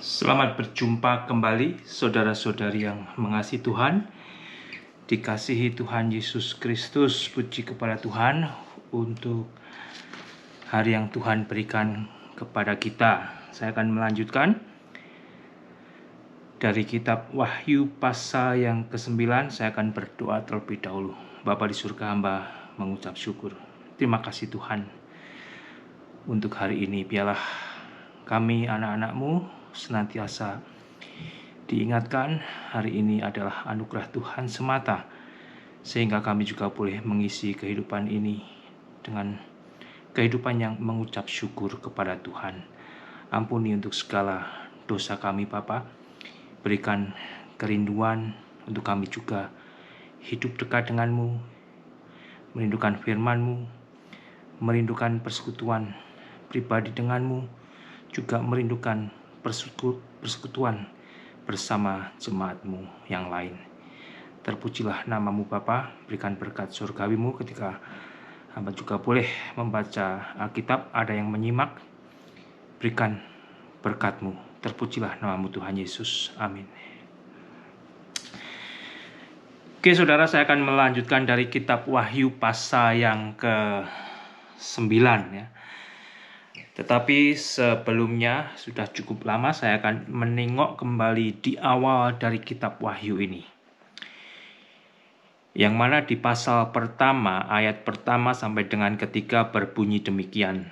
Selamat berjumpa kembali saudara-saudari yang mengasihi Tuhan. Dikasihi Tuhan Yesus Kristus, puji kepada Tuhan untuk hari yang Tuhan berikan kepada kita. Saya akan melanjutkan dari kitab Wahyu pasal yang ke-9. Saya akan berdoa terlebih dahulu. Bapa di surga, hamba mengucap syukur. Terima kasih Tuhan untuk hari ini. Biarlah kami anak-anak-Mu senantiasa diingatkan hari ini adalah anugerah Tuhan semata, sehingga kami juga boleh mengisi kehidupan ini dengan kehidupan yang mengucap syukur kepada Tuhan. Ampuni untuk segala dosa kami Bapa, berikan kerinduan untuk kami juga hidup dekat dengan-Mu, merindukan firman-Mu, merindukan persekutuan pribadi dengan-Mu, juga merindukan persekutuan bersama jemaat-Mu yang lain. Terpujilah nama-Mu Bapa, berikan berkat surgawi-Mu ketika hamba juga boleh membaca Alkitab, ada yang menyimak, berikan berkat-Mu. Terpujilah nama-Mu Tuhan Yesus. Amin. Oke saudara, saya akan melanjutkan dari kitab Wahyu pasal yang ke-9 ya. Tetapi sebelumnya sudah cukup lama saya akan menengok kembali di awal dari kitab Wahyu ini. Yang mana di pasal pertama, ayat pertama sampai dengan ketiga berbunyi demikian.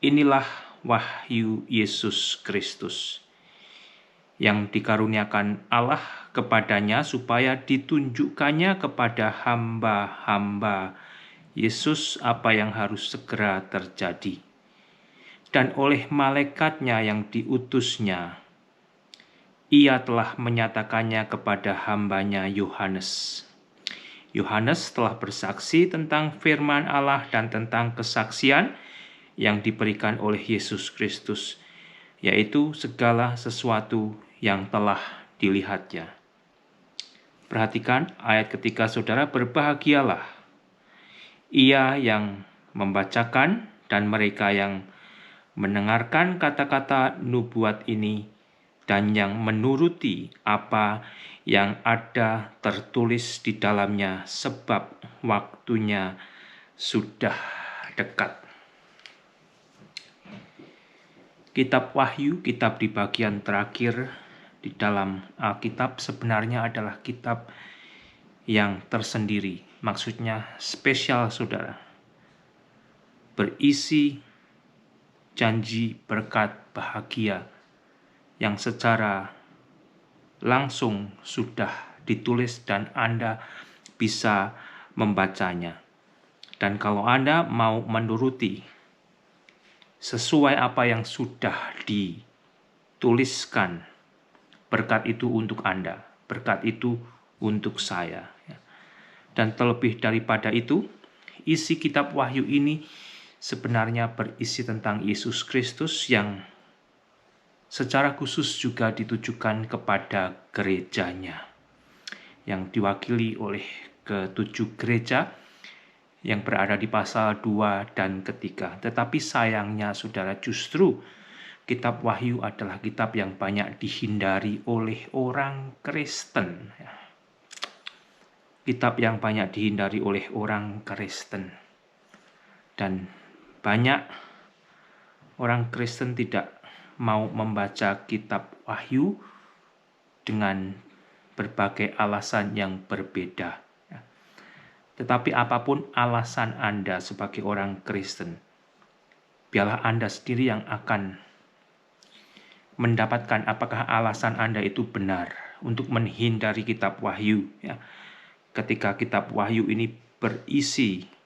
Inilah wahyu Yesus Kristus, yang dikaruniakan Allah kepadanya supaya ditunjukkannya kepada hamba-hamba Yesus apa yang harus segera terjadi. Dan oleh malaikatnya yang diutusnya, ia telah menyatakannya kepada hambanya Yohanes. Yohanes telah bersaksi tentang firman Allah dan tentang kesaksian yang diberikan oleh Yesus Kristus, yaitu segala sesuatu yang telah dilihatnya. Perhatikan ayat ketiga saudara, berbahagialah ia yang membacakan dan mereka yang mendengarkan kata-kata nubuat ini dan yang menuruti apa yang ada tertulis di dalamnya, sebab waktunya sudah dekat. Kitab Wahyu, kitab di bagian terakhir di dalam Alkitab, sebenarnya adalah kitab yang tersendiri. Maksudnya spesial saudara. Berisi janji berkat bahagia yang secara langsung sudah ditulis dan Anda bisa membacanya. Dan kalau Anda mau menuruti sesuai apa yang sudah dituliskan, berkat itu untuk Anda, berkat itu untuk saya. Dan terlebih daripada itu, isi kitab Wahyu ini sebenarnya berisi tentang Yesus Kristus yang secara khusus juga ditujukan kepada gerejanya, yang diwakili oleh ke-7 gereja yang berada di pasal 2 dan ketiga. Tetapi sayangnya saudara, justru kitab Wahyu adalah kitab yang banyak dihindari oleh orang Kristen. Kitab yang banyak dihindari oleh orang Kristen. Dan banyak orang Kristen tidak mau membaca kitab Wahyu dengan berbagai alasan yang berbeda. Tetapi apapun alasan Anda sebagai orang Kristen, biarlah Anda sendiri yang akan mendapatkan apakah alasan Anda itu benar untuk menghindari kitab Wahyu. Ketika kitab Wahyu ini berisi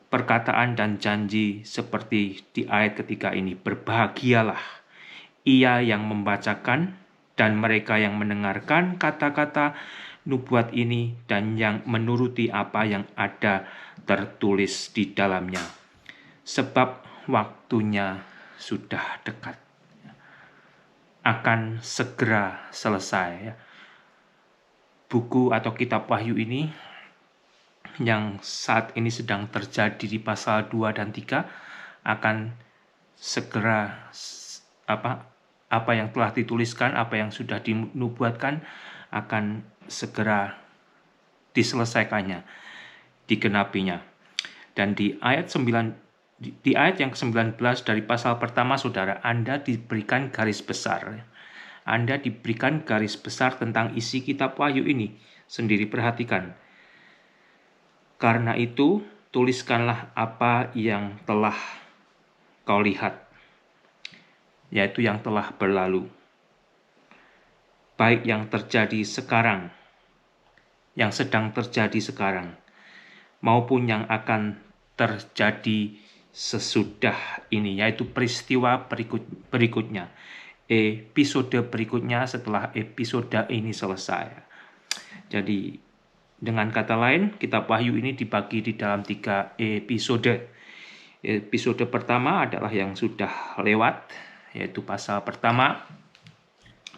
perkataan dan janji seperti di ayat ketiga ini, berbahagialah ia yang membacakan dan mereka yang mendengarkan kata-kata nubuat ini dan yang menuruti apa yang ada tertulis di dalamnya, sebab waktunya sudah dekat, akan segera selesai. Buku atau kitab Wahyu ini yang saat ini sedang terjadi di pasal 2 dan 3 akan segera apa yang telah dituliskan, apa yang sudah dinubuatkan akan segera diselesaikannya, digenapinya. Dan di ayat yang ke-19 dari pasal pertama, saudara, Anda diberikan garis besar. Anda diberikan garis besar tentang isi kitab Wahyu ini. Sendiri perhatikan. Karena itu, tuliskanlah apa yang telah kau lihat, yaitu yang telah berlalu. Baik yang terjadi sekarang, yang sedang terjadi sekarang, maupun yang akan terjadi sesudah ini, yaitu peristiwa berikutnya, episode berikutnya setelah episode ini selesai. Jadi dengan kata lain, kitab Wahyu ini dibagi di dalam 3 episode. Episode pertama adalah yang sudah lewat, yaitu pasal pertama,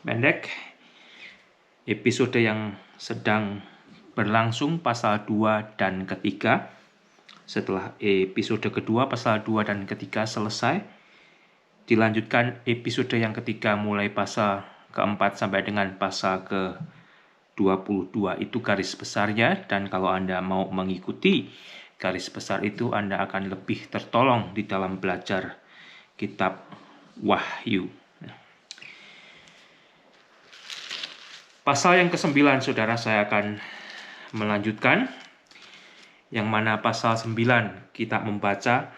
pendek. Episode yang sedang berlangsung, pasal 2 dan ketiga. Setelah episode kedua, pasal 2 dan ketiga selesai, dilanjutkan episode yang ketiga mulai pasal keempat sampai dengan pasal ke-22. Itu garis besarnya, dan kalau Anda mau mengikuti garis besar itu, Anda akan lebih tertolong di dalam belajar kitab Wahyu. Pasal yang ke-9, saudara, saya akan melanjutkan. Yang mana pasal 9 kita membaca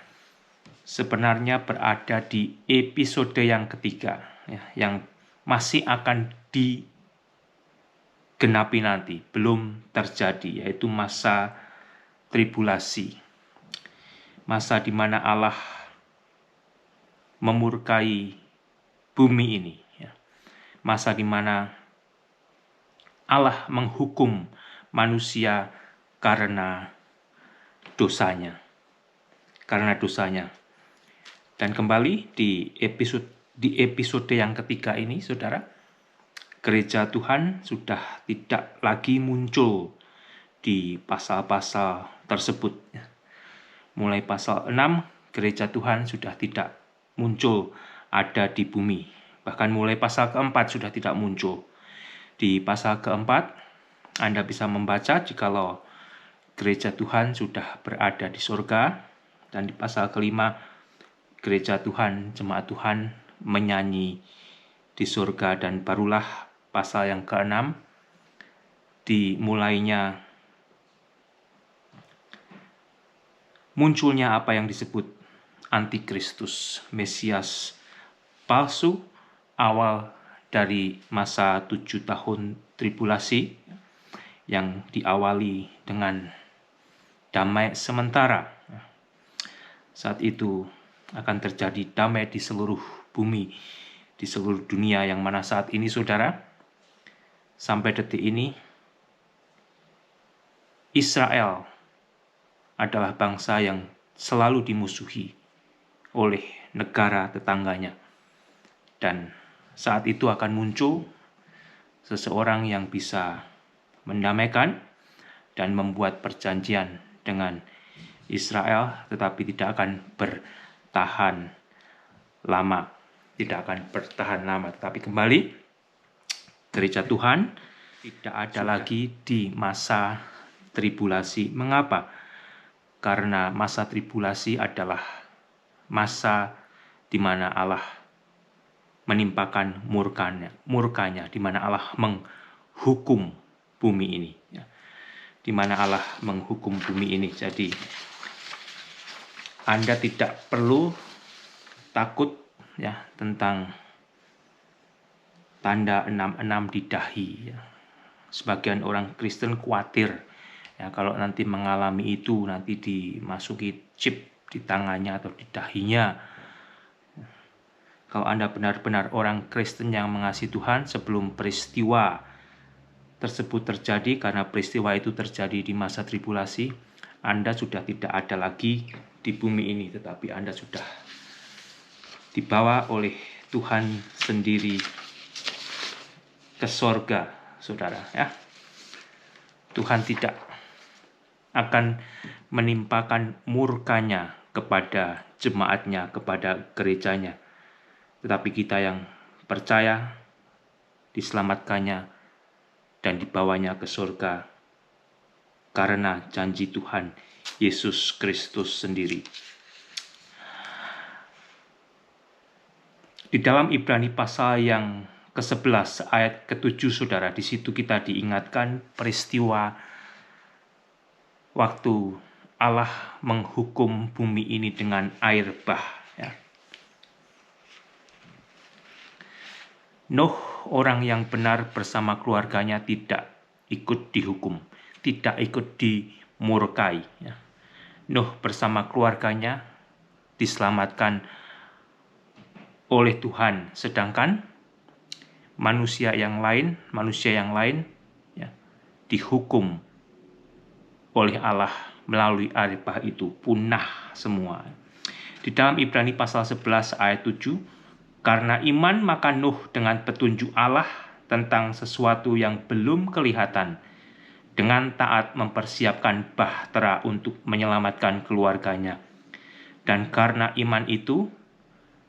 sebenarnya berada di episode yang ketiga, ya, yang masih akan digenapi nanti, belum terjadi, yaitu masa tribulasi. Masa di mana Allah memurkai bumi ini, ya. Masa di mana Allah menghukum manusia karena dosanya. Dan kembali di episode yang ketiga ini, saudara, gereja Tuhan sudah tidak lagi muncul di pasal-pasal tersebut. Mulai pasal 6, gereja Tuhan sudah tidak muncul ada di bumi. Bahkan mulai pasal keempat sudah tidak muncul. Di pasal keempat, Anda bisa membaca jikalau gereja Tuhan sudah berada di surga. Dan di pasal kelima, gereja Tuhan, jemaat Tuhan menyanyi di surga. Dan barulah pasal yang keenam, dimulainya munculnya apa yang disebut antikristus, Mesias palsu, awal dari masa 7 tahun tribulasi yang diawali dengan damai sementara. Saat itu akan terjadi damai di seluruh bumi, di seluruh dunia, yang mana saat ini, saudara, sampai detik ini, Israel adalah bangsa yang selalu dimusuhi oleh negara tetangganya. Dan saat itu akan muncul seseorang yang bisa mendamaikan dan membuat perjanjian dengan Israel, tetapi tidak akan bertahan lama. Tetapi kembali, gereja Tuhan tidak ada lagi di masa tribulasi. Mengapa? Karena masa tribulasi adalah masa di mana Allah menimpakan murkanya, di mana Allah menghukum bumi ini, ya. Di mana Allah menghukum bumi ini. Jadi Anda tidak perlu takut, ya, tentang tanda 66 di dahi, ya. Sebagian orang Kristen khawatir, ya, kalau nanti mengalami itu, nanti dimasuki chip di tangannya atau di dahinya. Kalau Anda benar-benar orang Kristen yang mengasihi Tuhan, sebelum peristiwa tersebut terjadi, karena peristiwa itu terjadi di masa tribulasi, Anda sudah tidak ada lagi di bumi ini, tetapi Anda sudah dibawa oleh Tuhan sendiri ke sorga, saudara, ya. Tuhan tidak akan menimpakan murkanya kepada jemaatnya, kepada gerejanya. Tetapi kita yang percaya, diselamatkannya, dan dibawanya ke surga karena janji Tuhan Yesus Kristus sendiri. Di dalam Ibrani pasal yang ke-11 ayat ke-7, saudara, di situ kita diingatkan peristiwa waktu Allah menghukum bumi ini dengan air bah. Ya. Nuh, orang yang benar bersama keluarganya tidak ikut dihukum, tidak ikut dimurkai. Ya. Nuh bersama keluarganya diselamatkan oleh Tuhan, sedangkan manusia yang lain ya, dihukum oleh Allah melalui air bah itu, punah semua. Di dalam Ibrani pasal 11 ayat 7, karena iman maka Nuh dengan petunjuk Allah tentang sesuatu yang belum kelihatan, dengan taat mempersiapkan bahtera untuk menyelamatkan keluarganya. Dan karena iman itu,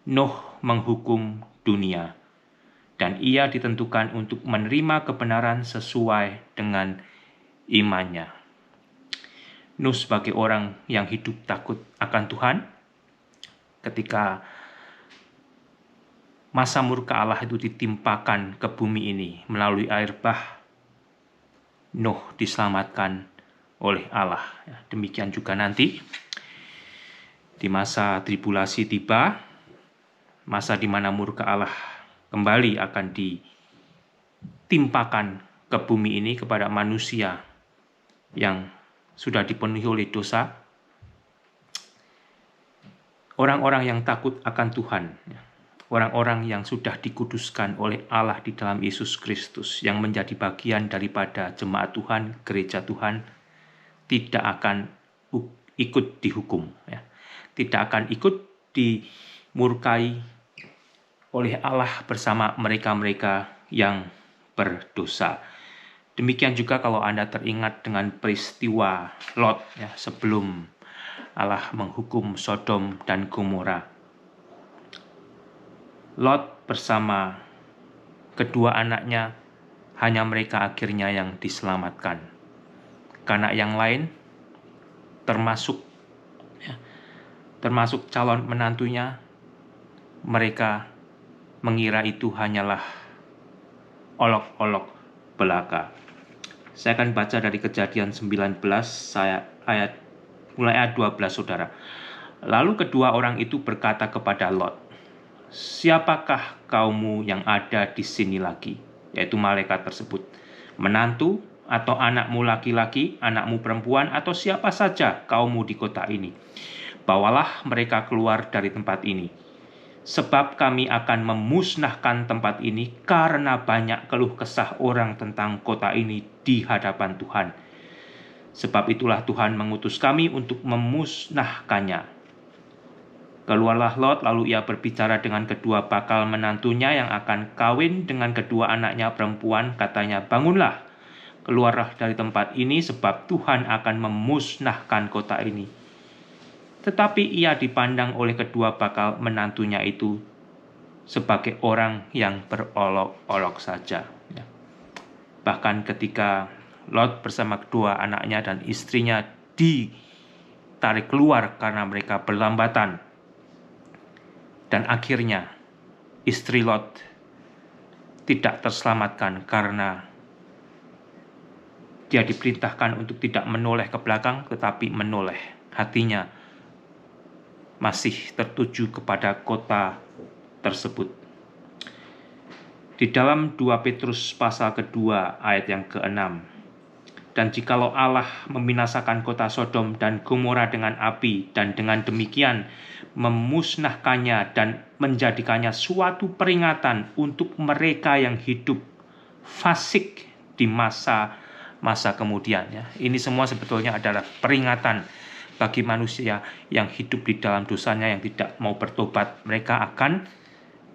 Nuh menghukum dunia, dan ia ditentukan untuk menerima kebenaran sesuai dengan imannya. Nuh sebagai orang yang hidup takut akan Tuhan, ketika masa murka Allah itu ditimpakan ke bumi ini melalui air bah, Nuh diselamatkan oleh Allah. Demikian juga nanti di masa tribulasi tiba, masa di mana murka Allah kembali akan ditimpakan ke bumi ini kepada manusia yang sudah dipenuhi oleh dosa. Orang-orang yang takut akan Tuhan, orang-orang yang sudah dikuduskan oleh Allah di dalam Yesus Kristus, yang menjadi bagian daripada jemaat Tuhan, gereja Tuhan, tidak akan ikut dihukum, ya. Tidak akan ikut dimurkai oleh Allah bersama mereka-mereka yang berdosa. Demikian juga kalau Anda teringat dengan peristiwa Lot, ya, sebelum Allah menghukum Sodom dan Gomora. Lot bersama kedua anaknya, hanya mereka akhirnya yang diselamatkan. Karena yang lain, termasuk calon menantunya, mereka mengira itu hanyalah olok-olok belaka. Saya akan baca dari Kejadian 19, mulai ayat 12, saudara. Lalu kedua orang itu berkata kepada Lot, "Siapakah kaummu yang ada di sini lagi?" Yaitu malaikat tersebut. "Menantu atau anakmu laki-laki, anakmu perempuan, atau siapa saja kaummu di kota ini. Bawalah mereka keluar dari tempat ini. Sebab kami akan memusnahkan tempat ini karena banyak keluh kesah orang tentang kota ini di hadapan Tuhan. Sebab itulah Tuhan mengutus kami untuk memusnahkannya." Keluarlah Lot, lalu ia berbicara dengan kedua bakal menantunya yang akan kawin dengan kedua anaknya perempuan. Katanya, "Bangunlah, keluarlah dari tempat ini, sebab Tuhan akan memusnahkan kota ini." Tetapi ia dipandang oleh kedua bakal menantunya itu sebagai orang yang berolok-olok saja. Bahkan ketika Lot bersama kedua anaknya dan istrinya ditarik keluar karena mereka berlambatan, dan akhirnya istri Lot tidak terselamatkan karena dia diperintahkan untuk tidak menoleh ke belakang, tetapi menoleh hatinya masih tertuju kepada kota tersebut. Di dalam 2 Petrus pasal kedua ayat yang ke-6, "Dan jikalau Allah membinasakan kota Sodom dan Gomora dengan api, dan dengan demikian memusnahkannya dan menjadikannya suatu peringatan untuk mereka yang hidup fasik di masa kemudian." Ya. Ini semua sebetulnya adalah peringatan bagi manusia yang hidup di dalam dosanya, yang tidak mau bertobat. Mereka akan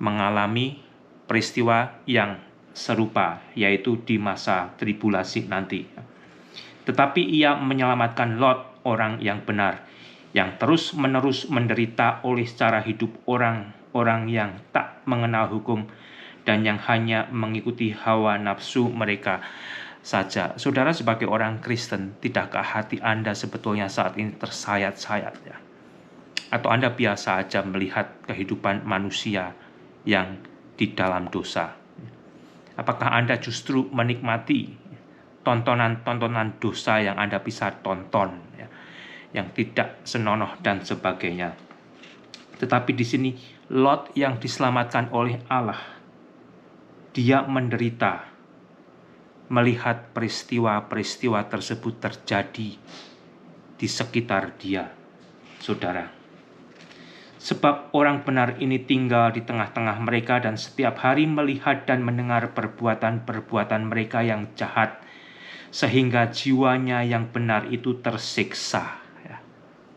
mengalami peristiwa yang serupa, yaitu di masa tribulasi nanti. Tetapi ia menyelamatkan Lot, orang yang benar, yang terus-menerus menderita oleh cara hidup orang-orang yang tak mengenal hukum, dan yang hanya mengikuti hawa nafsu mereka saja. Saudara, sebagai orang Kristen, tidakkah hati Anda sebetulnya saat ini tersayat-sayat ya? Atau Anda biasa aja melihat kehidupan manusia yang di dalam dosa? Apakah Anda justru menikmati tontonan-tontonan dosa yang Anda bisa tonton ya, yang tidak senonoh dan sebagainya? Tetapi di sini Lot yang diselamatkan oleh Allah, dia menderita melihat peristiwa-peristiwa tersebut terjadi di sekitar dia, saudara. Sebab orang benar ini tinggal di tengah-tengah mereka dan setiap hari melihat dan mendengar perbuatan-perbuatan mereka yang jahat, sehingga jiwanya yang benar itu tersiksa. Ya,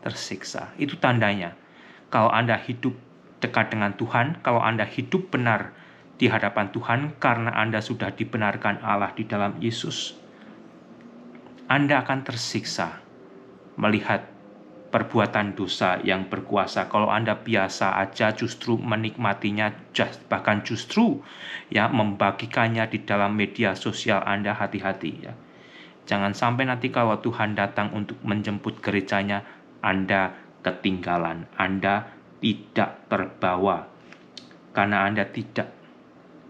tersiksa. Itu tandanya. Kalau Anda hidup dekat dengan Tuhan, kalau Anda hidup benar di hadapan Tuhan karena Anda sudah dibenarkan Allah di dalam Yesus, Anda akan tersiksa melihat perbuatan dosa yang berkuasa. Kalau Anda biasa aja justru menikmatinya, bahkan justru ya membagikannya di dalam media sosial Anda, hati-hati ya. Jangan sampai nanti kalau Tuhan datang untuk menjemput gerejanya, Anda ketinggalan, Anda tidak terbawa karena Anda tidak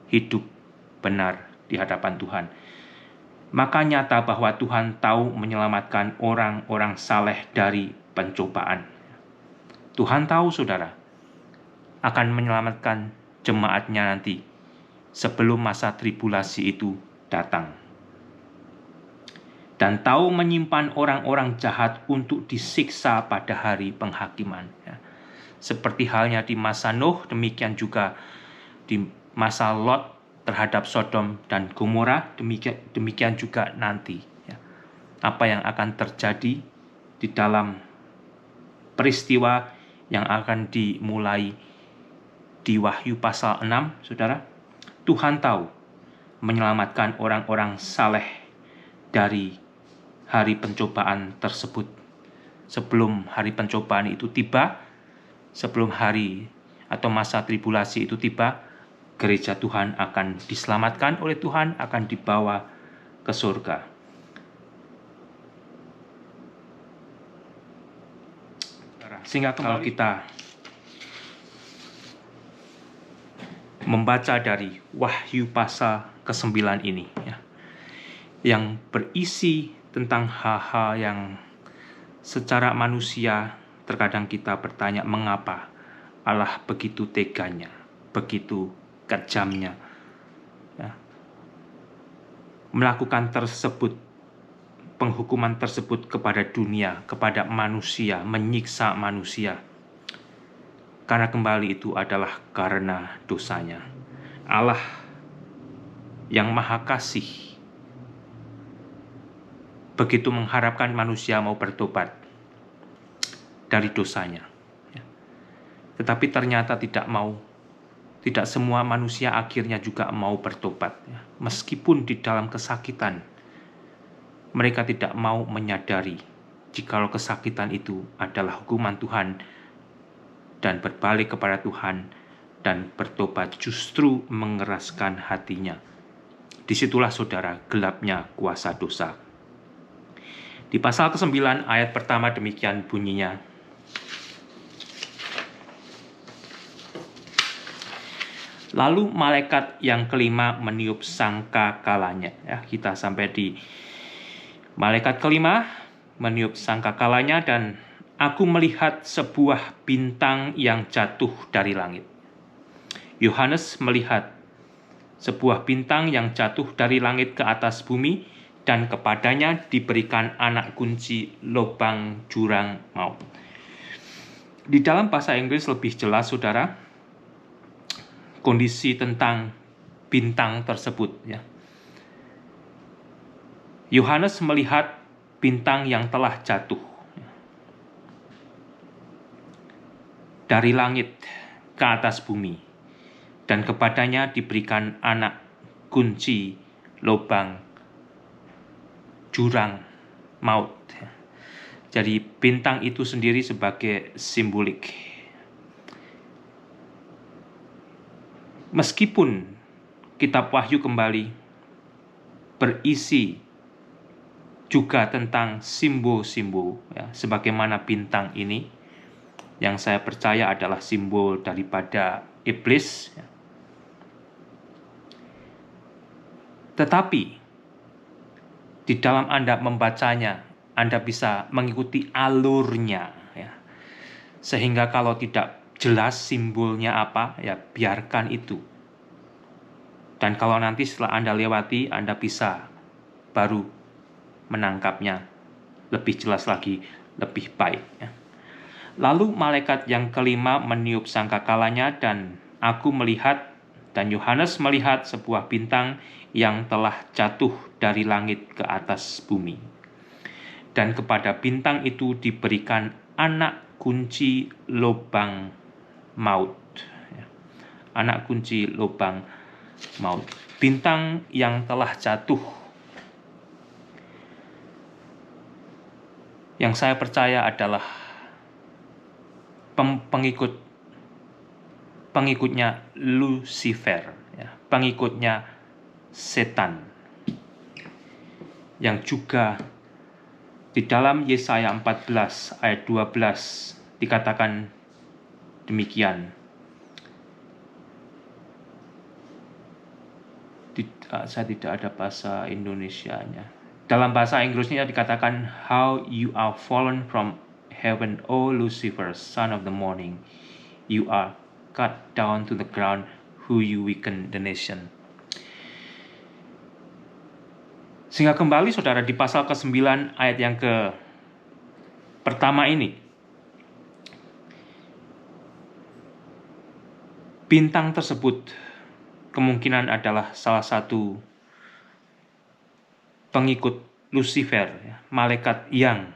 hidup benar di hadapan Tuhan. Maka nyata bahwa Tuhan tahu menyelamatkan orang-orang saleh dari pencobaan. Tuhan tahu, saudara, akan menyelamatkan jemaatnya nanti sebelum masa tribulasi itu datang. Dan tahu menyimpan orang-orang jahat untuk disiksa pada hari penghakiman. Seperti halnya di masa Nuh, demikian juga di masa Lot terhadap Sodom dan Gomora, demikian juga nanti. Apa yang akan terjadi di dalam peristiwa yang akan dimulai di Wahyu pasal 6, saudara. Tuhan tahu menyelamatkan orang-orang saleh dari hari pencobaan tersebut. Sebelum hari pencobaan itu tiba, sebelum hari atau masa tribulasi itu tiba, gereja Tuhan akan diselamatkan oleh Tuhan, akan dibawa ke surga. Sehingga kalau kita membaca dari Wahyu pasal ke-9 ini ya, yang berisi tentang hal-hal yang secara manusia terkadang kita bertanya mengapa Allah begitu teganya, begitu kejamnya ya, melakukan penghukuman tersebut kepada dunia, kepada manusia, menyiksa manusia. Karena kembali itu adalah karena dosanya. Allah yang Maha Kasih begitu mengharapkan manusia mau bertobat dari dosanya. Tetapi ternyata tidak semua manusia akhirnya juga mau bertobat. Meskipun di dalam kesakitan, mereka tidak mau menyadari jikalau kesakitan itu adalah hukuman Tuhan dan berbalik kepada Tuhan dan bertobat justru mengeraskan hatinya. Disitulah, saudara, gelapnya kuasa dosa. Di pasal ke-9 ayat pertama demikian bunyinya. Lalu malaikat yang kelima meniup sangkakalanya. Ya, kita sampai di malaikat kelima meniup sangkakalanya dan aku melihat sebuah bintang yang jatuh dari langit. Yohanes melihat sebuah bintang yang jatuh dari langit ke atas bumi dan kepadanya diberikan anak kunci lubang jurang maut. Di dalam bahasa Inggris lebih jelas, saudara, kondisi tentang bintang tersebut ya. Yohanes melihat bintang yang telah jatuh dari langit ke atas bumi dan kepadanya diberikan anak kunci lubang jurang maut. Jadi bintang itu sendiri sebagai simbolik. Meskipun kitab Wahyu kembali berisi juga tentang simbol-simbol, ya, sebagaimana bintang ini yang saya percaya adalah simbol daripada iblis, ya. Tetapi di dalam Anda membacanya, Anda bisa mengikuti alurnya, ya. Sehingga kalau tidak jelas simbolnya apa, ya biarkan itu. Dan kalau nanti setelah Anda lewati, Anda bisa baru menangkapnya lebih jelas lagi, lebih baik, ya. Lalu malaikat yang kelima meniup sangkakalanya, dan aku melihat, dan Yohanes melihat sebuah bintang yang telah jatuh dari langit ke atas bumi. Dan kepada bintang itu diberikan anak kunci lubang maut. Anak kunci lubang maut. Bintang yang telah jatuh, yang saya percaya adalah pengikutnya Lucifer, ya, pengikutnya setan, yang juga di dalam Yesaya 14 ayat 12 dikatakan demikian. Saya tidak ada bahasa Indonesianya. Dalam bahasa Inggrisnya dikatakan, "How you are fallen from heaven, O Lucifer, son of the morning. You are cut down to the ground, who you weaken the nation." Sehingga kembali saudara di pasal ke-9 ayat yang pertama ini, bintang tersebut kemungkinan adalah salah satu pengikut Lucifer, ya, malaikat yang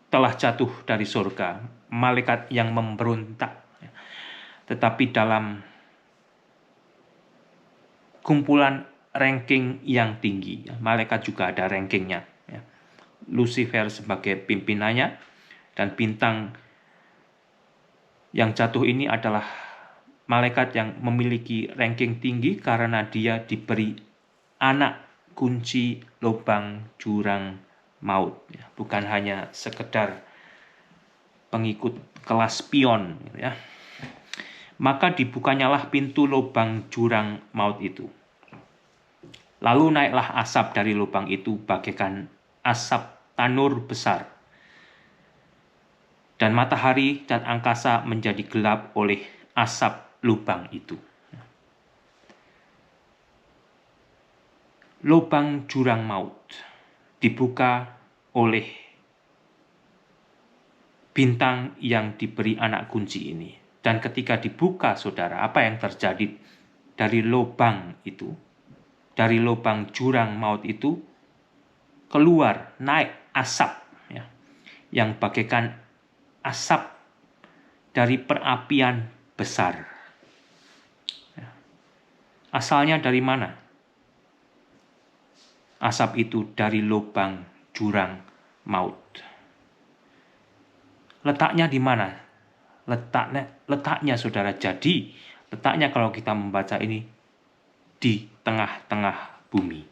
telah jatuh dari surga, malaikat yang memberontak. Tetapi dalam kumpulan ranking yang tinggi, ya, malaikat juga ada rankingnya, ya. Lucifer sebagai pimpinannya, dan bintang yang jatuh ini adalah malaikat yang memiliki ranking tinggi karena dia diberi anak kunci lubang jurang maut, ya. Bukan hanya sekedar pengikut kelas pion, ya. Maka dibukanyalah pintu lubang jurang maut itu. Lalu naiklah asap dari lubang itu bagaikan asap tanur besar. Dan matahari dan angkasa menjadi gelap oleh asap lubang itu. Lubang jurang maut dibuka oleh bintang yang diberi anak kunci ini. Dan ketika dibuka, saudara, apa yang terjadi dari lubang itu? Dari lubang jurang maut itu keluar, naik asap, ya, yang bagaikan asap dari perapian besar. Ya. Asalnya dari mana? Asap itu dari lubang jurang maut. Letaknya di mana? Letaknya saudara, jadi letaknya kalau kita membaca ini di tengah-tengah bumi,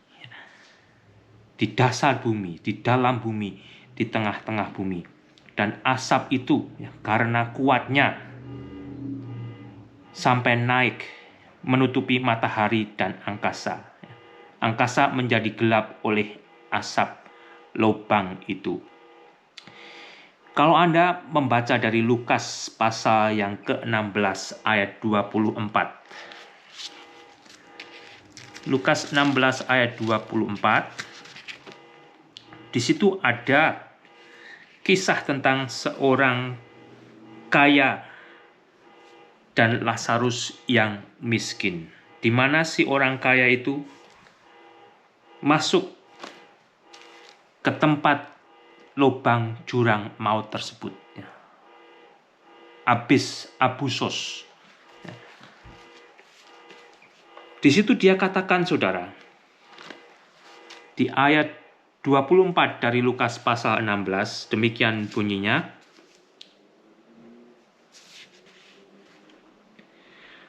di dasar bumi, di dalam bumi, di tengah-tengah bumi. Dan asap itu, ya, karena kuatnya sampai naik menutupi matahari dan angkasa. Angkasa menjadi gelap oleh asap lubang itu. Kalau Anda membaca dari Lukas pasal yang ke-16 ayat 24. Lukas 16 ayat 24. Di situ ada kisah tentang seorang kaya dan Lazarus yang miskin. Di mana si orang kaya itu masuk ke tempat lubang jurang maut tersebut, ya. Abusos. Ya. Di situ dia katakan, saudara, di ayat 24 dari Lukas pasal 16, demikian bunyinya.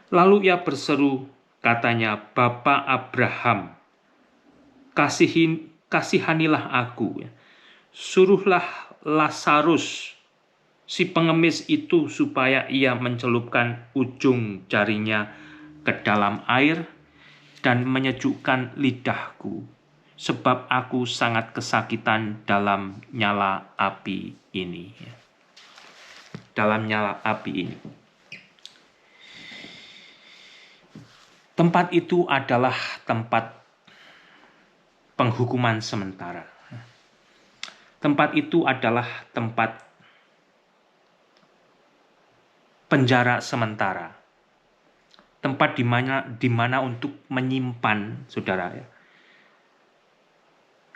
Lalu ia berseru Katanya, Bapa Abraham, kasihanilah aku. Suruhlah Lazarus, si pengemis itu, supaya ia mencelupkan ujung jarinya ke dalam air dan menyejukkan lidahku, sebab aku sangat kesakitan dalam nyala api ini. Dalam nyala api ini. Tempat itu adalah tempat penghukuman sementara. Tempat itu adalah tempat penjara sementara. Tempat di mana untuk menyimpan, saudara, ya,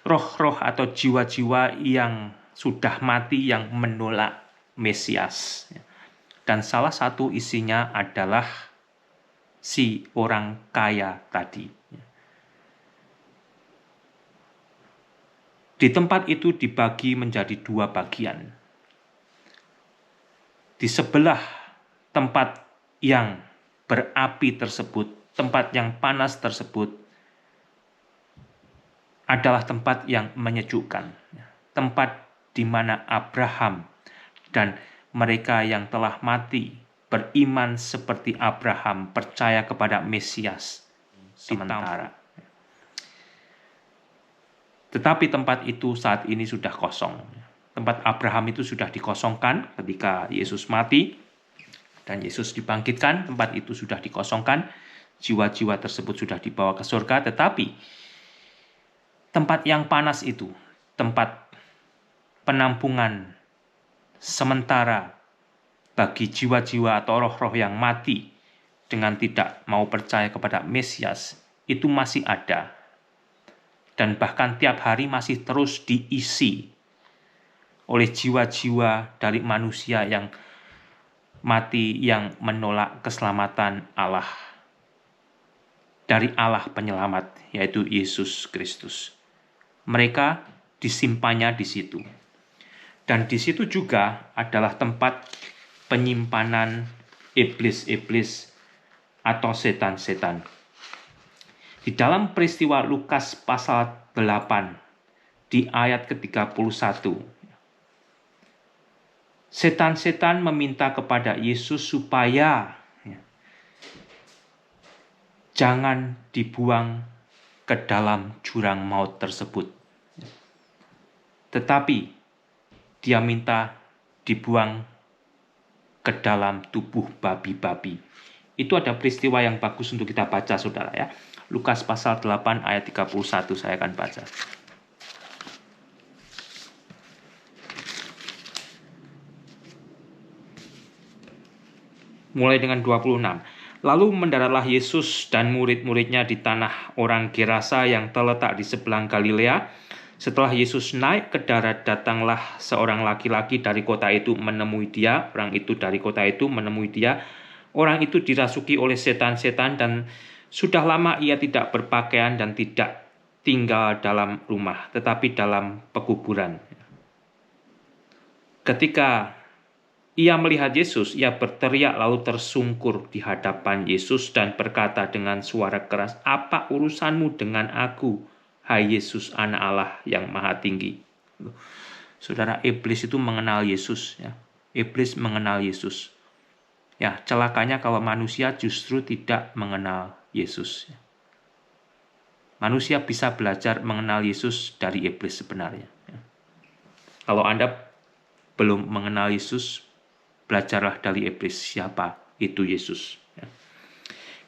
roh-roh atau jiwa-jiwa yang sudah mati yang menolak Mesias. Dan salah satu isinya adalah si orang kaya tadi. Di tempat itu dibagi menjadi dua bagian. Di sebelah tempat yang berapi tersebut, tempat yang panas tersebut, adalah tempat yang menyejukkan. Tempat di mana Abraham dan mereka yang telah mati beriman seperti Abraham, percaya kepada Mesias sementara. Tetapi tempat itu saat ini sudah kosong. Tempat Abraham itu sudah dikosongkan ketika Yesus mati dan Yesus dibangkitkan. Tempat itu sudah dikosongkan, jiwa-jiwa tersebut sudah dibawa ke surga. Tetapi tempat yang panas itu, tempat penampungan sementara bagi jiwa-jiwa atau roh-roh yang mati dengan tidak mau percaya kepada Mesias, itu masih ada. Dan bahkan tiap hari masih terus diisi oleh jiwa-jiwa dari manusia yang mati, yang menolak keselamatan Allah, dari Allah penyelamat, yaitu Yesus Kristus. Mereka disimpannya di situ. Dan di situ juga adalah tempat penyimpanan iblis-iblis atau setan-setan. Di dalam peristiwa Lukas pasal 8, di ayat ke-31, setan-setan meminta kepada Yesus supaya jangan dibuang ke dalam jurang maut tersebut. Tetapi dia minta dibuang ke dalam tubuh babi-babi. Itu ada peristiwa yang bagus untuk kita baca, saudara, ya. Lukas pasal 8 ayat 31 saya akan baca. Mulai dengan 26. Lalu mendaratlah Yesus dan murid-muridnya di tanah orang Gerasa yang terletak di sebelah Galilea. Setelah Yesus naik ke darat, datanglah seorang laki-laki dari kota itu menemui dia. Orang itu dari kota itu menemui dia. Orang itu dirasuki oleh setan-setan dan sudah lama ia tidak berpakaian dan tidak tinggal dalam rumah, tetapi dalam pekuburan. Ketika ia melihat Yesus, ia berteriak lalu tersungkur di hadapan Yesus dan berkata dengan suara keras, "Apa urusanmu dengan aku, hai Yesus, Anak Allah yang Maha Tinggi?" Saudara, iblis itu mengenal Yesus, ya. Iblis mengenal Yesus. Ya, celakanya kalau manusia justru tidak mengenal Yesus. Manusia bisa belajar mengenal Yesus dari iblis sebenarnya. Kalau Anda belum mengenal Yesus, belajarlah dari iblis siapa itu Yesus.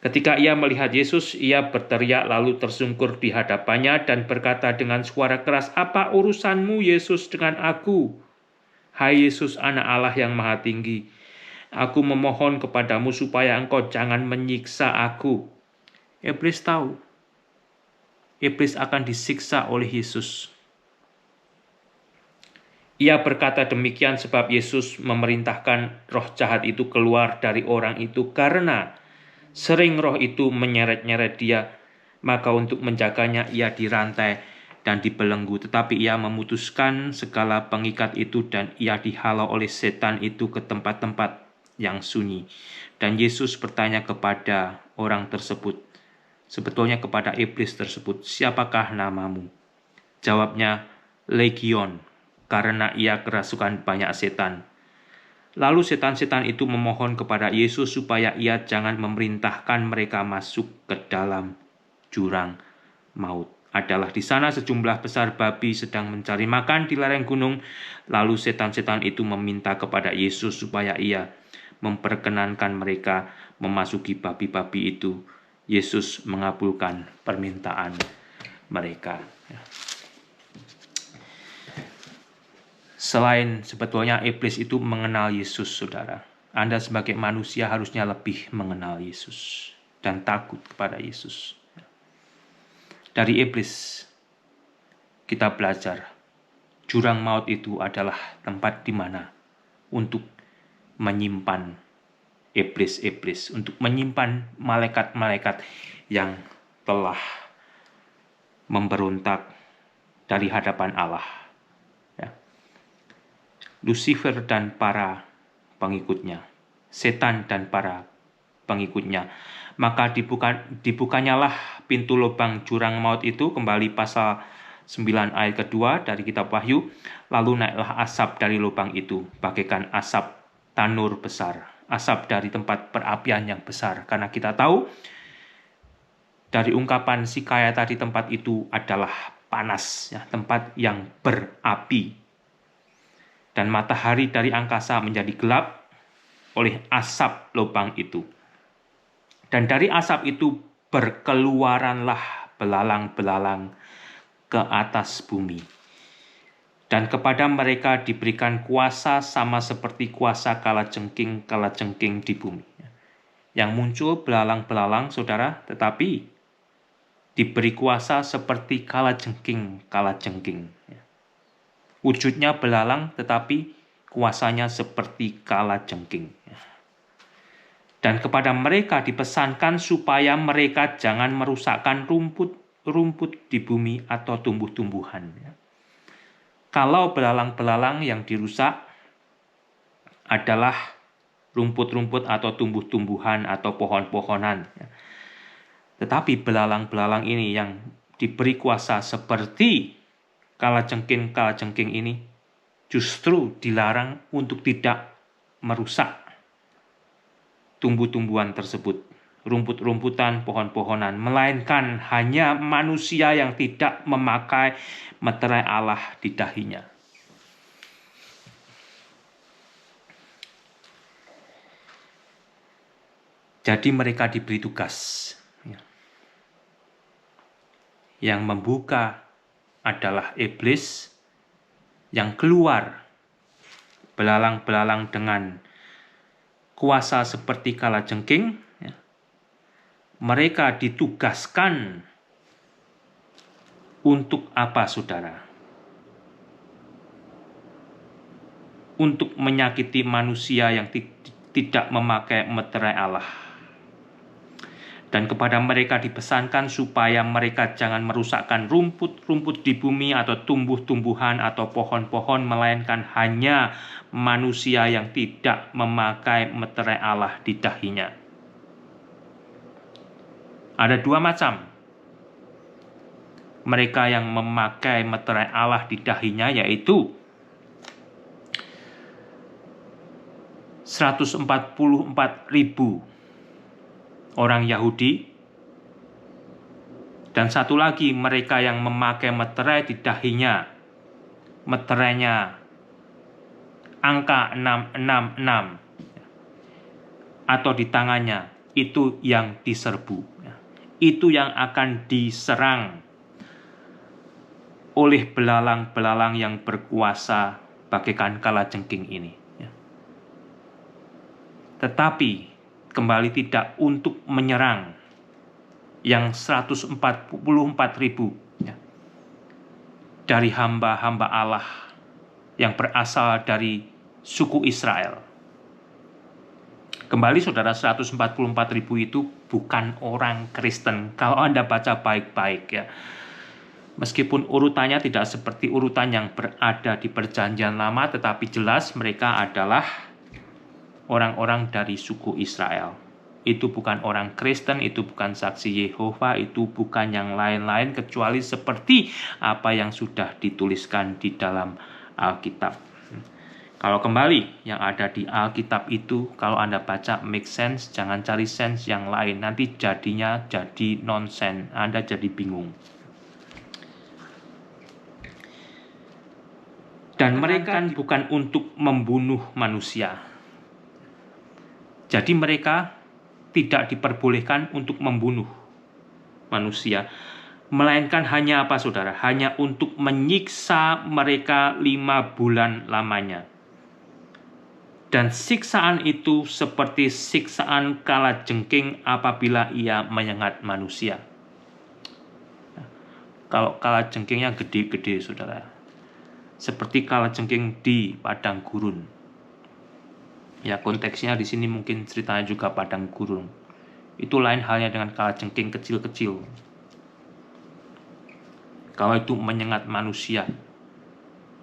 Ketika ia melihat Yesus, ia berteriak lalu tersungkur di hadapannya dan berkata dengan suara keras, "Apa urusanmu Yesus dengan aku? Hai Yesus, Anak Allah yang Maha Tinggi, aku memohon kepadamu supaya engkau jangan menyiksa aku." Iblis tahu, iblis akan disiksa oleh Yesus. Ia berkata demikian sebab Yesus memerintahkan roh jahat itu keluar dari orang itu karena sering roh itu menyeret-nyeret dia. Maka untuk menjaganya ia dirantai dan dibelenggu. Tetapi ia memutuskan segala pengikat itu dan ia dihalau oleh setan itu ke tempat-tempat yang sunyi. Dan Yesus bertanya kepada orang tersebut, sebetulnya kepada iblis tersebut, "Siapakah namamu?" Jawabnya, "Legion, karena ia kerasukan banyak setan." Lalu setan-setan itu memohon kepada Yesus supaya ia jangan memerintahkan mereka masuk ke dalam jurang maut. Adalah di sana sejumlah besar babi sedang mencari makan di lereng gunung. Lalu setan-setan itu meminta kepada Yesus supaya ia memperkenankan mereka memasuki babi-babi itu. Yesus mengabulkan permintaan mereka. Selain sebetulnya iblis itu mengenal Yesus, saudara, Anda sebagai manusia harusnya lebih mengenal Yesus dan takut kepada Yesus. Dari iblis kita belajar, jurang maut itu adalah tempat di mana untuk menyimpan iblis-iblis, untuk menyimpan malaikat-malaikat yang telah memberontak dari hadapan Allah. Lucifer dan para pengikutnya, setan dan para pengikutnya. Maka dibukanyalah pintu lubang jurang maut itu, kembali pasal 9 ayat kedua dari kitab Wahyu. Lalu naiklah asap dari lubang itu, bagaikan asap tanur besar, asap dari tempat perapian yang besar. Karena kita tahu dari ungkapan si kaya tadi, tempat itu adalah panas, ya, tempat yang berapi. Dan matahari dari angkasa menjadi gelap oleh asap lubang itu. Dan dari asap itu berkeluaranlah belalang-belalang ke atas bumi. Dan kepada mereka diberikan kuasa sama seperti kuasa kalajengking di bumi. Yang muncul belalang-belalang, saudara, tetapi diberi kuasa seperti kalajengking. Wujudnya belalang, tetapi kuasanya seperti kalajengking. Dan kepada mereka dipesankan supaya mereka jangan merusakkan rumput di bumi atau tumbuh-tumbuhan. Kalau belalang-belalang yang dirusak adalah rumput-rumput atau tumbuh-tumbuhan atau pohon-pohonan. Tetapi belalang-belalang ini yang diberi kuasa seperti kalajengking ini justru dilarang untuk tidak merusak tumbuh-tumbuhan tersebut, rumput-rumputan, pohon-pohonan, melainkan hanya manusia yang tidak memakai meterai Allah di dahinya. Jadi mereka diberi tugas. Yang membuka adalah iblis, yang keluar belalang-belalang dengan kuasa seperti kalajengking. Mereka ditugaskan untuk apa, saudara? Untuk menyakiti manusia yang tidak memakai meterai Allah. Dan kepada mereka dipesankan supaya mereka jangan merusakkan rumput-rumput di bumi atau tumbuh-tumbuhan atau pohon-pohon, melainkan hanya manusia yang tidak memakai meterai Allah di dahinya. Ada dua macam. Mereka yang memakai meterai Allah di dahinya, yaitu 144.000 orang Yahudi, dan satu lagi mereka yang memakai meterai di dahinya, meterainya angka 666 atau di tangannya, itu yang diserbu, itu yang akan diserang oleh belalang-belalang yang berkuasa bagaikan kalajengking ini. Tetapi kembali tidak untuk menyerang yang 144.000 dari hamba-hamba Allah yang berasal dari suku Israel. Kembali saudara, 144.000 itu bukan orang Kristen. Kalau Anda baca baik-baik, ya, meskipun urutannya tidak seperti urutan yang berada di Perjanjian Lama, tetapi jelas mereka adalah orang-orang dari suku Israel. Itu bukan orang Kristen, itu bukan saksi Yehova, itu bukan yang lain-lain kecuali seperti apa yang sudah dituliskan di dalam Alkitab. Kalau kembali yang ada di Alkitab itu, kalau Anda baca make sense, jangan cari sense yang lain. Nanti jadinya jadi nonsense, Anda jadi bingung. Dan mereka bukan untuk membunuh manusia. Jadi mereka tidak diperbolehkan untuk membunuh manusia, melainkan hanya apa saudara? Hanya untuk menyiksa mereka 5 bulan lamanya. Dan siksaan itu seperti siksaan kalajengking apabila ia menyengat manusia. Kalau kalajengkingnya gede-gede saudara, seperti kalajengking di padang gurun. Ya, konteksnya di sini mungkin ceritanya juga padang gurun. Itu lain halnya dengan kalajengking kecil-kecil. Kalau itu menyengat manusia,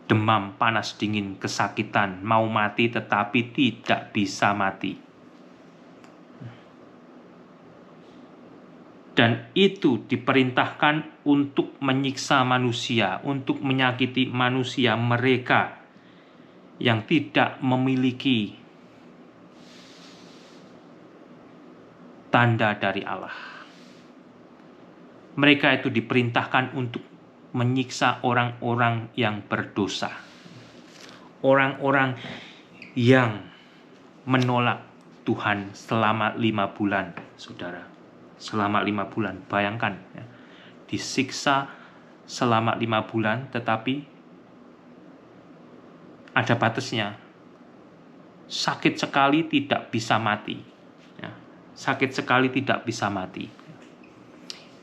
demam, panas, dingin, kesakitan, mau mati tetapi tidak bisa mati. Dan itu diperintahkan untuk menyiksa manusia, untuk menyakiti manusia mereka yang tidak memiliki tanda dari Allah. Mereka itu diperintahkan untuk menyiksa orang-orang yang berdosa. Orang-orang yang menolak Tuhan selama 5 bulan, saudara. Selama 5 bulan, bayangkan ya. Disiksa selama 5 bulan, tetapi ada batasnya. Sakit sekali tidak bisa mati. Ya. Sakit sekali tidak bisa mati.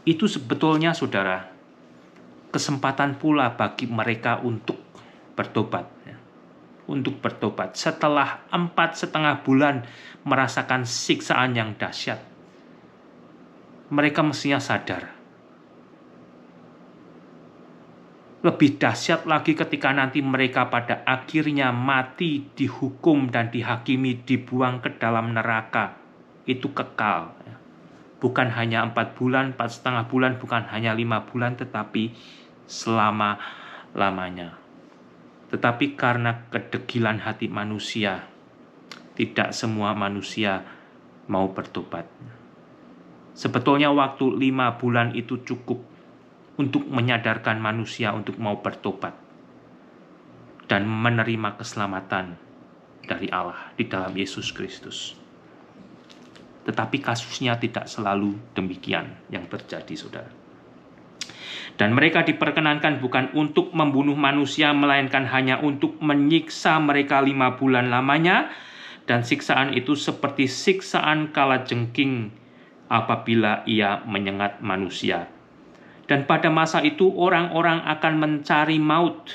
Itu sebetulnya saudara, kesempatan pula bagi mereka untuk bertobat. Ya. Untuk bertobat setelah 4,5 bulan merasakan siksaan yang dahsyat. Mereka mestinya sadar. Lebih dahsyat lagi ketika nanti mereka pada akhirnya mati, dihukum dan dihakimi, dibuang ke dalam neraka. Itu kekal. Bukan hanya 4 bulan, 4,5 bulan, bukan hanya 5 bulan, tetapi selama-lamanya. Tetapi karena kedegilan hati manusia, tidak semua manusia mau bertobat. Sebetulnya waktu 5 bulan itu cukup untuk menyadarkan manusia untuk mau bertobat dan menerima keselamatan dari Allah di dalam Yesus Kristus. Tetapi kasusnya tidak selalu demikian yang terjadi, saudara. Dan mereka diperkenankan bukan untuk membunuh manusia, melainkan hanya untuk menyiksa mereka 5 bulan lamanya. Dan siksaan itu seperti siksaan kalajengking apabila ia menyengat manusia. Dan pada masa itu orang-orang akan mencari maut,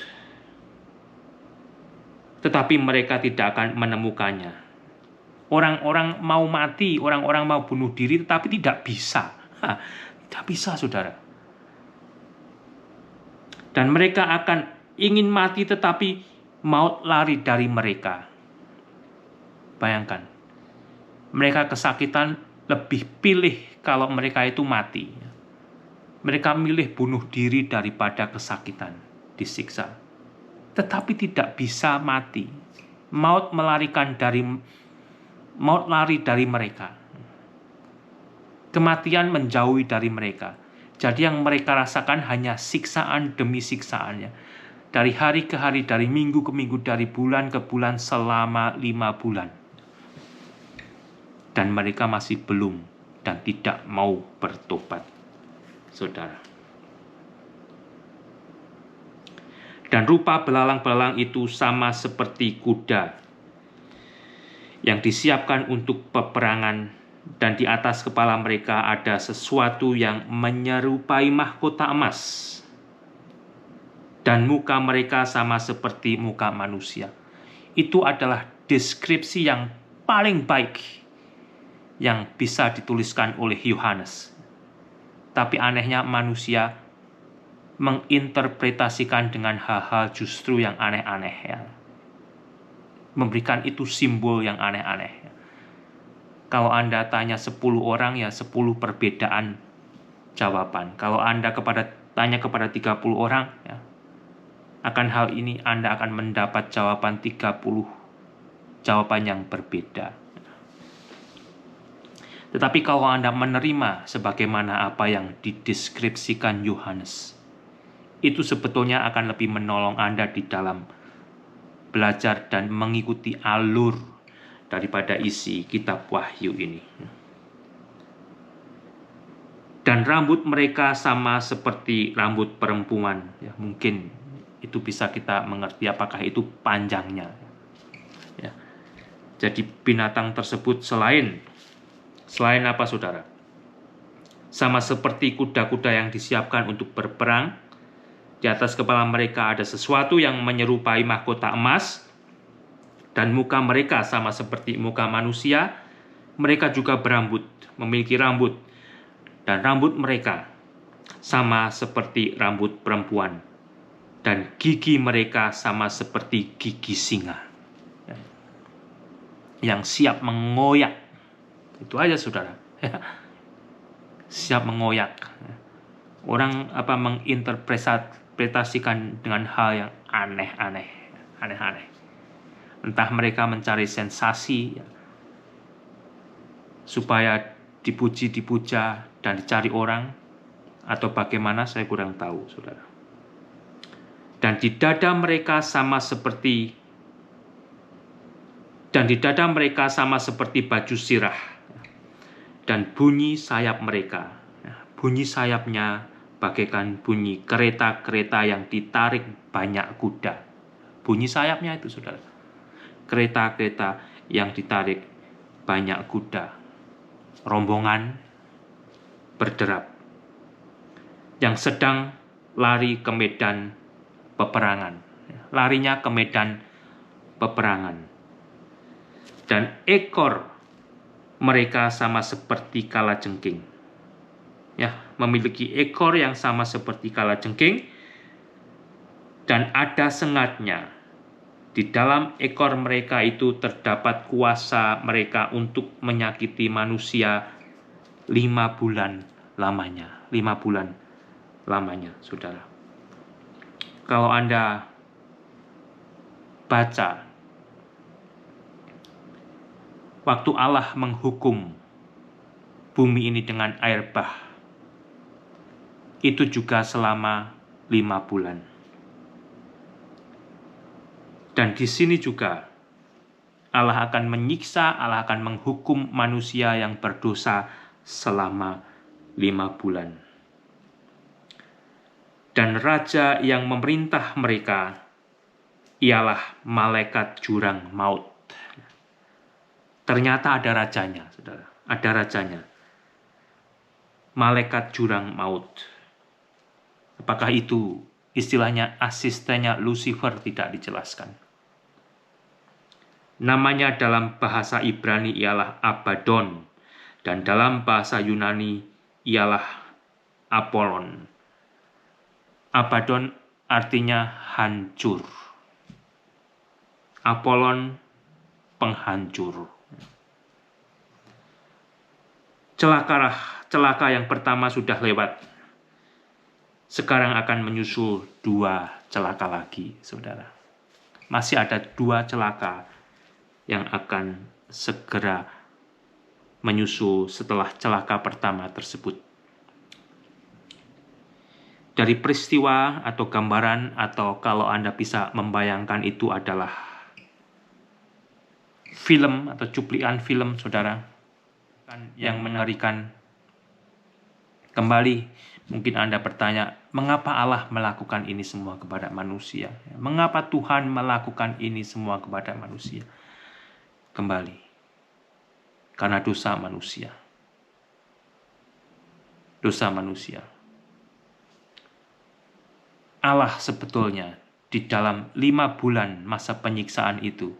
tetapi mereka tidak akan menemukannya. Orang-orang mau mati, orang-orang mau bunuh diri, tetapi tidak bisa. Tidak bisa, saudara. Dan mereka akan ingin mati, tetapi maut lari dari mereka. Bayangkan, mereka kesakitan, lebih pilih kalau mereka itu mati. Mereka milih bunuh diri daripada kesakitan, disiksa. Tetapi tidak bisa mati. Maut lari dari mereka. Kematian menjauhi dari mereka. Jadi yang mereka rasakan hanya siksaan demi siksaannya. Dari hari ke hari, dari minggu ke minggu, dari bulan ke bulan selama 5 bulan. Dan mereka masih belum dan tidak mau bertobat, saudara. Dan rupa belalang-belalang itu sama seperti kuda yang disiapkan untuk peperangan, dan di atas kepala mereka ada sesuatu yang menyerupai mahkota emas, dan muka mereka sama seperti muka manusia. Itu adalah deskripsi yang paling baik yang bisa dituliskan oleh Yohanes. Tapi anehnya manusia menginterpretasikan dengan hal-hal justru yang aneh-aneh ya. Memberikan itu simbol yang aneh-aneh. Kalau Anda tanya 10 orang, ya 10 perbedaan jawaban. Kalau Anda tanya kepada 30 orang, ya, akan hal ini Anda akan mendapat jawaban 30 jawaban yang berbeda. Tetapi kalau Anda menerima sebagaimana apa yang dideskripsikan Yohanes, itu sebetulnya akan lebih menolong Anda di dalam belajar dan mengikuti alur daripada isi kitab Wahyu ini. Dan rambut mereka sama seperti rambut perempuan. Ya, mungkin itu bisa kita mengerti apakah itu panjangnya. Ya. Jadi binatang tersebut selain apa, saudara? Sama seperti kuda-kuda yang disiapkan untuk berperang. Di atas kepala mereka ada sesuatu yang menyerupai mahkota emas. Dan muka mereka sama seperti muka manusia. Mereka juga berambut, memiliki rambut. Dan rambut mereka sama seperti rambut perempuan. Dan gigi mereka sama seperti gigi singa. Yang siap mengoyak. Itu aja, saudara. Siap mengoyak. Orang menginterpretasikan dengan hal yang aneh-aneh. Entah mereka mencari sensasi, supaya dipuja dan dicari orang, atau bagaimana saya kurang tahu, saudara. Dan di dada mereka sama seperti baju sirah. Dan bunyi sayap mereka, bunyi sayapnya bagaikan bunyi kereta-kereta yang ditarik banyak kuda. Bunyi sayapnya itu, saudara. Kereta-kereta yang ditarik banyak kuda. Rombongan berderap yang sedang lari ke medan peperangan. Larinya ke medan peperangan. Dan ekor mereka sama seperti kalajengking. Ya, memiliki ekor yang sama seperti kalajengking, dan ada sengatnya. Di dalam ekor mereka itu terdapat kuasa mereka untuk menyakiti manusia 5 bulan lamanya. 5 bulan lamanya, saudara. Kalau Anda baca, waktu Allah menghukum bumi ini dengan air bah, itu juga selama 5 bulan. Dan di sini juga Allah akan menyiksa, Allah akan menghukum manusia yang berdosa selama 5 bulan. Dan raja yang memerintah mereka ialah malaikat jurang maut. Ternyata ada rajanya, saudara. Ada rajanya. Malaikat jurang maut. Apakah itu istilahnya asistennya Lucifer? Tidak dijelaskan. Namanya dalam bahasa Ibrani ialah Abaddon, dan dalam bahasa Yunani ialah Apollon. Abaddon artinya hancur. Apollon penghancur. Celaka yang pertama sudah lewat. Sekarang akan menyusul 2 celaka lagi, saudara. Masih ada 2 celaka yang akan segera menyusul setelah celaka pertama tersebut. Dari peristiwa atau gambaran, atau kalau Anda bisa membayangkan, itu adalah film atau cuplikan film, saudara, yang mengerikan. Kembali, mungkin Anda bertanya, mengapa Allah melakukan ini semua kepada manusia? Mengapa Tuhan melakukan ini semua kepada manusia? Kembali, karena dosa manusia. Dosa manusia. Allah sebetulnya di dalam 5 bulan masa penyiksaan itu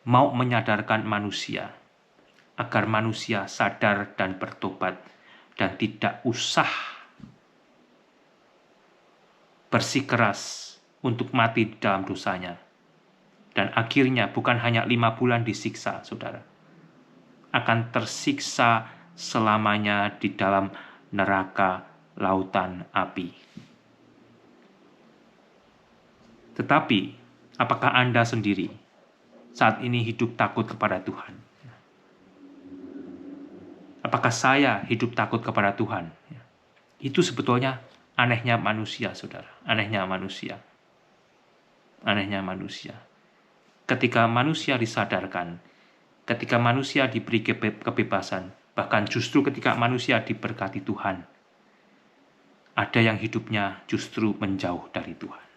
mau menyadarkan manusia agar manusia sadar dan bertobat dan tidak usah bersikeras untuk mati di dalam dosanya. Dan akhirnya bukan hanya 5 bulan disiksa, saudara. akan tersiksa selamanya di dalam neraka lautan api. Tetapi, apakah Anda sendiri saat ini hidup takut kepada Tuhan? Apakah saya hidup takut kepada Tuhan? Itu sebetulnya anehnya manusia, saudara. Anehnya manusia. Anehnya manusia. Ketika manusia disadarkan, ketika manusia diberi kebebasan, bahkan justru ketika manusia diberkati Tuhan, ada yang hidupnya justru menjauh dari Tuhan.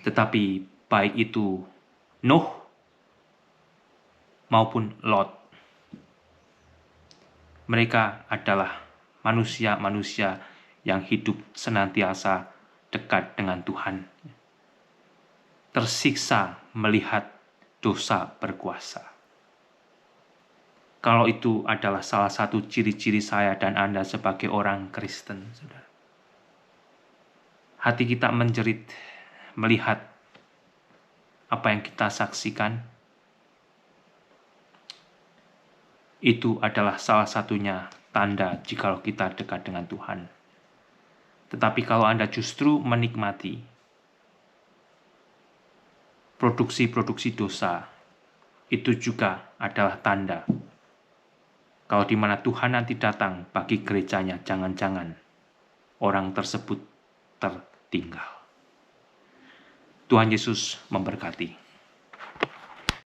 Tetapi baik itu Nuh maupun Lot, mereka adalah manusia-manusia yang hidup senantiasa dekat dengan Tuhan, tersiksa melihat dosa berkuasa. Kalau itu adalah salah satu ciri-ciri saya dan Anda sebagai orang Kristen, saudara. Hati kita menjerit melihat apa yang kita saksikan. Itu adalah salah satunya tanda jikalau kita dekat dengan Tuhan. Tetapi kalau Anda justru menikmati produksi-produksi dosa, itu juga adalah tanda. Kalau di mana Tuhan nanti datang bagi gerejanya, jangan-jangan orang tersebut tertinggal. Tuhan Yesus memberkati.